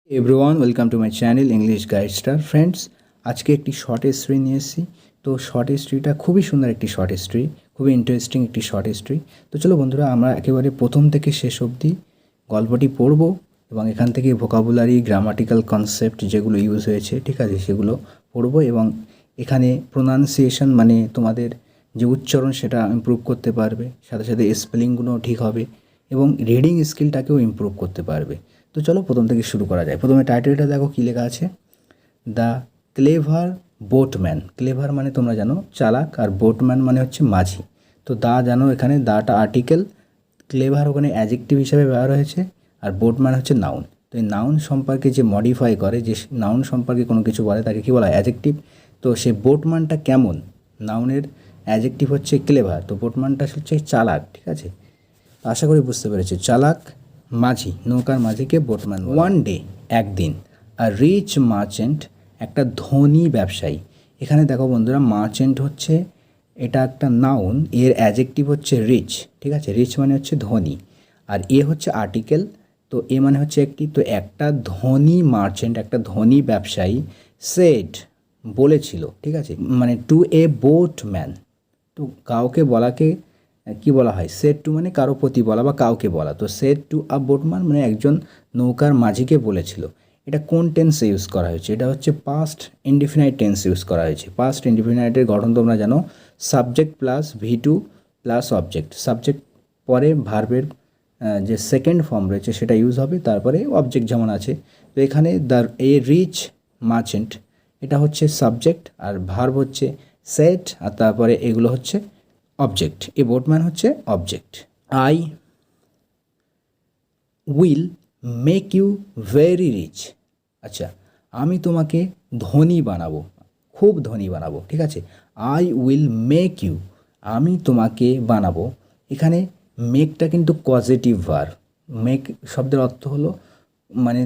Everyone welcome to my channel English guide star friends. আজকে একটি short history নিয়ে এসেছি। তো শর্ট হিস্ট্রিটা খুবই সুন্দর একটি শর্ট হিস্ট্রি, খুবই ইন্টারেস্টিং একটি শর্ট হিস্ট্রি। তো চলো বন্ধুরা, আমরা একেবারে প্রথম থেকে শেষ অবধি গল্পটি পড়ব এবং এখান থেকে ভোকাবুলারি, গ্রামাটিক্যাল কনসেপ্ট যেগুলো ইউজ হয়েছে, ঠিক আছে, সেগুলো পড়ব এবং এখানে প্রোনাউন্সিয়েশন মানে তোমাদের যে উচ্চারণ সেটা ইমপ্রুভ করতে পারবে, সাথে সাথে স্পেলিংগুলোও ঠিক হবে এবং রিডিং স্কিলটাকেও ইমপ্রুভ করতে পারবে। তো চলো প্রথম থেকে শুরু করা যায়। প্রথমে টাইটেলটা দেখো কী লেখা আছে, দ্য ক্লেভার বোটম্যান। ক্লেভার মানে তোমরা জানো চালাক, আর বোটম্যান মানে হচ্ছে মাঝি। তো দা জানো এখানে দাটা আর্টিকেল, ক্লেভার ওখানে অ্যাজেক্টিভ হিসাবে ব্যবহার হয়েছে, আর বোটম্যান হচ্ছে নাউন। তো এই নাউন সম্পর্কে যে মডিফাই করে, যে নাউন সম্পর্কে কোনো কিছু বলে তাকে কী বলা হয়? অ্যাজেক্টিভ। তো সে বোটম্যানটা কেমন? নাউনের অ্যাজেক্টিভ হচ্ছে ক্লেভার, তো বোটম্যানটা হচ্ছে চালাক, ঠিক আছে। আশা করি বুঝতে পেরেছি। চালাক মাঝি, নৌকার মাঝিকে বোটম্যান। ওয়ান ডে, একদিন, আর রিচ মার্চেন্ট, একটা ধনী ব্যবসায়ী। এখানে দেখো বন্ধুরা, মার্চেন্ট হচ্ছে এটা একটা নাউন, এর অ্যাজেক্টিভ হচ্ছে রিচ, ঠিক আছে। রিচ মানে হচ্ছে ধনী, আর এ হচ্ছে আর্টিকেল, তো এ মানে হচ্ছে একটি। তো একটা ধনী মার্চেন্ট, একটা ধনী ব্যবসায়ী, সেড বলেছিল, ঠিক আছে, মানে টু এ বোটম্যান। তো কাউকে বলাকে কি বলা হয়? সেড টু মানে কারো প্রতি বলা বা কাউকে বলা। তো সেড টু আ বোটম্যান মানে একজন নৌকার মাঝিকে বলেছিল। এটা কোন টেন্সে ইউজ করা হয়েছে? এটা হচ্ছে পাস্ট ইনডিফিনাইট টেন্স ইউজ করা হয়েছে। পাস্ট ইনডিফিনাইটের গঠন তোমরা জানো, subject plus ভি2 plus object. Subject পরে ভার্বের যে সেকেন্ড ফর্ম রয়েছে সেটা ইউজ হবে, তারপরে অবজেক্ট যেমন আছে। তো এখানে দ্য এ রিচ মার্চেন্ট, এটা হচ্ছে সাবজেক্ট, আর ভার্ব হচ্ছে সেট, আর তারপরে এগুলো হচ্ছে অবজেক্ট। এ বোটম্যান হচ্ছে object. I will make you very rich. আচ্ছা, আমি তোমাকে ধনী বানাবো, খুব ধনী বানাবো, ঠিক আছে। আই উইল মেক ইউ, আমি তোমাকে বানাবো। এখানে মেকটা কিন্তু পজিটিভ ভার্ব। মেক শব্দের অর্থ হলো, মানে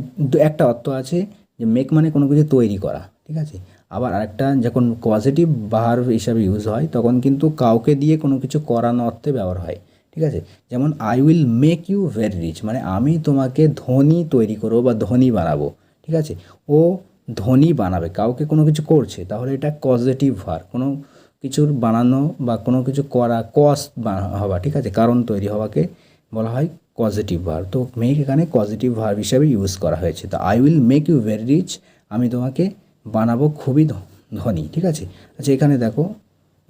একটা অর্থ আছে যে মেক মানে কোনো কিছু তৈরি করা, ঠিক আছে। আবার আরেকটা যখন পজিটিভ ভার্ব হিসাবে ইউজ হয় তখন কিন্তু কাউকে দিয়ে কোনো কিছু করানো অর্থে ব্যবহার হয়, ঠিক আছে। যেমন I will make you very rich, মানে আমি তোমাকে ধনী তৈরি করবো বা ধনী বানাবো, ঠিক আছে। ও ধনী বানাবে, কাউকে কোনো কিছু করছে, তাহলে এটা পজিটিভ ভার্ব। কোনো কিছুর বানানো বা কোনো কিছু করা, কজ হওয়া, ঠিক আছে, কারণ তৈরি হওয়াকে বলা হয় পজিটিভ ভার্ব। তো মেক এখানে পজিটিভ ভার্ব হিসাবে ইউজ করা হয়েছে। তো I will make you very rich, আমি তোমাকে বানাবো খুবই ধনী, ঠিক আছে। আচ্ছা, এখানে দেখো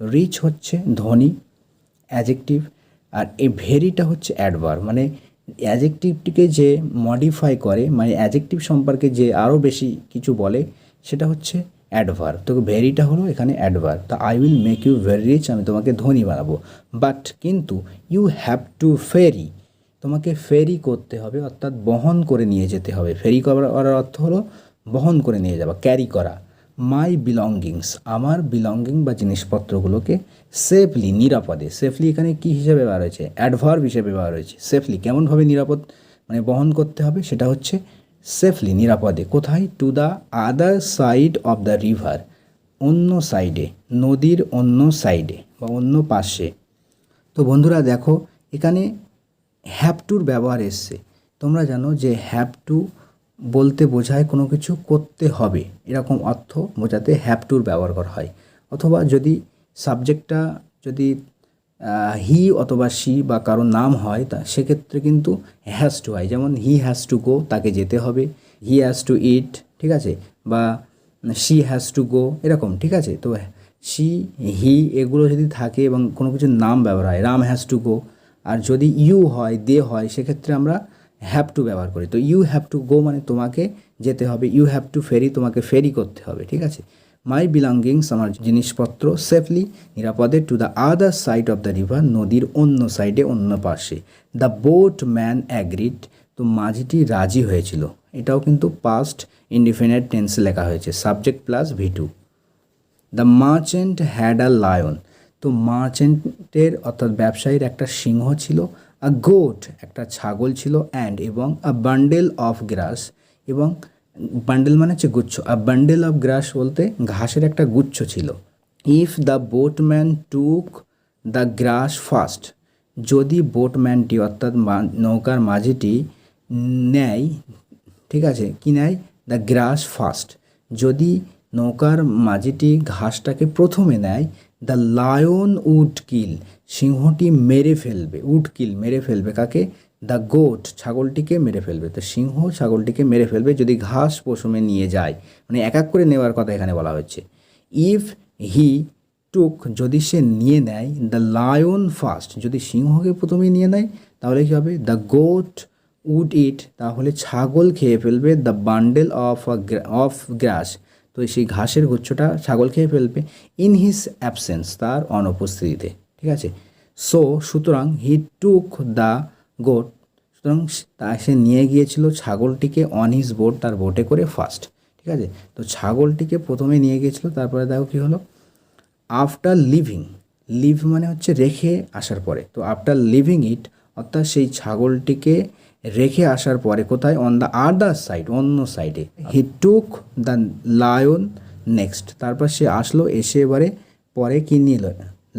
রিচ হচ্ছে ধনী অ্যাজেক্টিভ, আর এই ভেরিটা হচ্ছে অ্যাডভার্ব। মানে অ্যাজেক্টিভটিকে যে মডিফাই করে, মানে অ্যাজেক্টিভ সম্পর্কে যে আরও বেশি কিছু বলে, সেটা হচ্ছে অ্যাডভার্ব। তো ভেরিটা হলো এখানে অ্যাডভার্ব। তো I will make you very rich, আমি তোমাকে ধনী বানাবো। বাট কিন্তু ইউ হ্যাভ টু ফেরি, তোমাকে ফেরি করতে হবে, অর্থাৎ বহন করে নিয়ে যেতে হবে। ফেরি করার অর্থ হলো বহন করে নিয়ে যাওয়া, ক্যারি করা। মাই বিলঙ্গিংস, আমার বিলঙ্গিং বা জিনিসপত্রগুলোকে সেফলি, নিরাপদে। সেফলি এখানে কী হিসেবে ব্যবহার হয়েছে? অ্যাডভার্ব হিসেবে ব্যবহার হয়েছে। সেফলি কেমনভাবে নিরাপদ মানে বহন করতে হবে, সেটা হচ্ছে সেফলি, নিরাপদে। কোথায়? To the other side of the river, অন্য সাইডে, নদীর অন্য সাইডে বা অন্য পাশে। তো বন্ধুরা দেখো, এখানে হ্যাভ টুর ব্যবহার এসছে। তোমরা জানো যে হ্যাভ টু বলতে বোঝায় কোনো কিছু করতে হবে, এরকম অর্থ বোঝাতে হ্যাভ টুর ব্যবহার করা হয়। অথবা যদি সাবজেক্টটা যদি হি অথবা শি বা কারো নাম হয়, তা সেক্ষেত্রে কিন্তু হ্যাজ টু হয়। যেমন হি হ্যাজ টু গো, তাকে যেতে হবে। হি হ্যাজ টু ইট, ঠিক আছে, বা শি হ্যাজ টু গো, এরকম, ঠিক আছে। তো শি, হি এগুলো যদি থাকে এবং কোনো কিছুর নাম ব্যবহার হয়, রাম হ্যাজ টু গো। আর যদি ইউ হয়, দে হয়, সেক্ষেত্রে আমরা হ্যাভ টু ব্যবহার করি। তো ইউ হ্যাভ টু গো মানে তোমাকে যেতে হবে, ইউ হ্যাভ টু ফেরি, তোমাকে ফেরি করতে হবে, ঠিক আছে। মাই বিলঙ্গিংস, আমার জিনিসপত্র, সেফলি, নিরাপদে, to the other side of the river, নদীর অন্য সাইডে, অন্য পাশে। দ্য বোট ম্যান অ্যাগ্রিড, তো মাঝিটি রাজি হয়েছিল। এটাও কিন্তু পাস্ট ইনডিফিনিট টেন্সে লেখা হয়েছে, subject plus ভি2। The merchant had a lion, তো মার্চেন্টের অর্থাৎ ব্যবসায়ীর একটা সিংহ ছিল। আ গোট, একটা ছাগল ছিল। অ্যান্ড এবং আ বান্ডেল অফ গ্রাস, এবং বান্ডেল মানে হচ্ছে গুচ্ছ, আ বান্ডেল অফ গ্রাস বলতে ঘাসের একটা গুচ্ছ ছিল। If the boatman took the grass first, যদি বোটম্যানটি অর্থাৎ নৌকার মাঝিটি নেয়, ঠিক আছে, কি নেয়, দ্য গ্রাস ফার্স্ট, যদি নৌকার মাঝিটি ঘাসটাকে প্রথমে নেয়, দ্য লায়ন উড কিল, সিংহটি মেরে ফেলবে, উড কিল মেরে ফেলবে কাকে, দ্য গোট ছাগলটিকে মেরে ফেলবে। তো সিংহ ছাগলটিকে মেরে ফেলবে যদি ঘাস প্রথমে নিয়ে যায়, মানে এক এক করে নেওয়ার কথা এখানে বলা হচ্ছে। ইফ হি টুক, যদি সে নিয়ে নেয়, দ্য লায়ন ফার্স্ট, যদি সিংহকে প্রথমে নিয়ে নেয় তাহলে কী হবে, দ্য গোট উড ইট, তাহলে ছাগল খেয়ে ফেলবে, দ্য বান্ডেল অফ গ্রাস, তো সেই ঘাসের গুচ্ছটা ছাগল খেয়ে ফেলবে, ইন হিজ অ্যাবসেন্স, তার অনুপস্থিতিতে। ঠিক আছে, সুতরাং হি টুক দ্য গোট, সুতরাং সে নিয়ে গিয়েছিল ছাগলটিকে অন হিজ বোট, তার বোটে করে ফার্স্ট। ঠিক আছে, তো ছাগলটিকে প্রথমে নিয়ে গিয়েছিল, তারপরে দেখো কী হলো, আফটার লিভিং, লিভ মানে হচ্ছে রেখে আসার পরে, তো আফটার লিভিং ইট, অর্থাৎ সেই ছাগলটিকে রেখে আসার পরে কোথায়, অন দ্য আদার সাইড, অন্য সাইডে, হি টুক দ্য লায়ন নেক্সট, তারপর সে আসলো, এসে এবারে পরে কি নিয়ে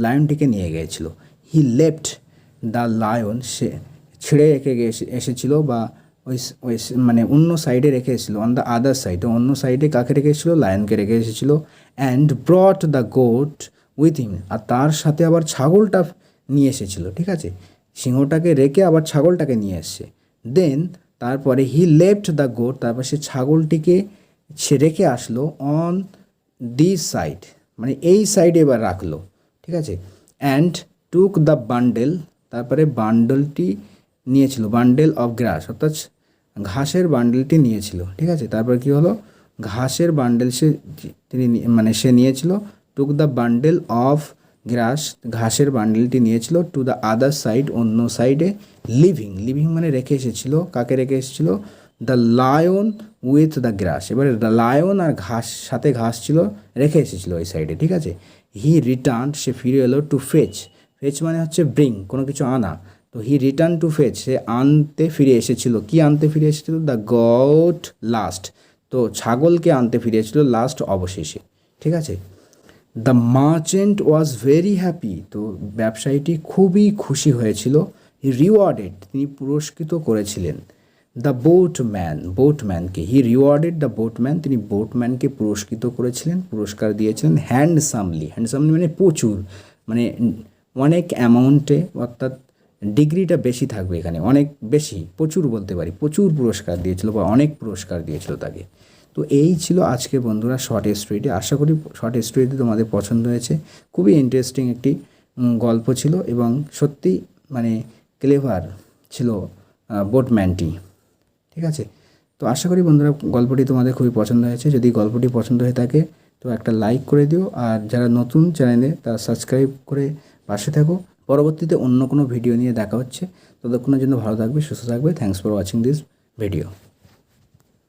লায়নটিকে নিয়ে গিয়েছিল। হি লেফট দ্য লায়ন, সে ছেড়ে রেখে এসেছিলো, বা ওই ওই মানে অন্য সাইডে রেখে এসেছিলো, অন দ্য আদার সাইডে, অন্য সাইডে কাকে রেখে এসেছিলো, লায়নকে রেখে এসেছিলো। And brought the goat with him, আর তার সাথে আবার ছাগলটা নিয়ে এসেছিলো। ঠিক আছে, সিংহটাকে রেখে আবার ছাগলটাকে নিয়ে এসছে। দেন তারপরে হি লেফট দ্য গোট, তারপর সে ছাগলটিকে সে রেখে আসলো অন দিস সাইড, মানে এই সাইডে এবার রাখলো। ঠিক আছে, অ্যান্ড টুক দ্য বান্ডেল, তারপরে বান্ডেলটি নিয়েছিল, বান্ডেল অফ গ্রাস, অর্থাৎ ঘাসের বান্ডেলটি নিয়েছিল। ঠিক আছে, তারপর কি হলো, ঘাসের বান্ডেল সে নিয়েছিল, টুক দ্য বান্ডেল অফ গ্রাস, ঘাসের বান্ডেলটি নিয়েছিল, টু দ্য আদার সাইড, অন্য সাইডে, লিভিং, লিভিং মানে রেখে এসেছিলো, কাকে রেখে এসেছিলো, the lion with the grass, এবারে লায়ন আর ঘাস, সাথে ঘাস ছিল, রেখে এসেছিলো ওই সাইডে। ঠিক আছে, হি রিটার্ন, সে ফিরে এলো, টু ফেচ, ফেচ মানে হচ্ছে ব্রিং, কোনো কিছু আনা, তো হি রিটার্ন টু ফেচ, সে আনতে ফিরে এসেছিলো, কি আনতে ফিরে এসেছিলো, দ্য গট লাস্ট, তো ছাগলকে আনতে ফিরে এসেছিলো লাস্ট, অবশেষে। ঠিক আছে, the merchant was very happy, তো ব্যবসায়ীটি খুবই খুশি হয়েছিল। হি রিওয়ার্ডেড, তিনি পুরস্কৃত করেছিলেন, দ্য বোটম্যানকে, হি রিওয়ার্ডেড দ্য বোটম্যান, তিনি বোটম্যানকে পুরস্কৃত করেছিলেন, পুরস্কার দিয়েছিলেন, হ্যান্ডসামলি মানে প্রচুর, মানে অনেক অ্যামাউন্টে, অর্থাৎ ডিগ্রিটা বেশি থাকবে এখানে, অনেক বেশি, প্রচুর বলতে পারি, প্রচুর পুরস্কার দিয়েছিল বা অনেক পুরস্কার দিয়েছিল তাকে। তো এই ছিল আজকে বন্ধুরা শর্ট স্টোরিটি। আশা করি শর্ট স্টোরিটি তোমাদের পছন্দ হয়েছে। খুবই ইন্টারেস্টিং একটি গল্প ছিল এবং সত্যি মানে ক্লেভার ছিল বোটম্যানটি। ঠিক আছে, তো আশা করি বন্ধুরা গল্পটি তোমাদের খুবই পছন্দ হয়েছে। যদি গল্পটি পছন্দ হয়ে থাকে তো একটা লাইক করে দিও, আর যারা নতুন চ্যানেলে তারা সাবস্ক্রাইব করে পাশে থাকো। পরবর্তীতে অন্য কোনো ভিডিও নিয়ে দেখা হচ্ছে, ততক্ষণের জন্য ভালো থাকবে, সুস্থ থাকবে। Thanks for watching this video.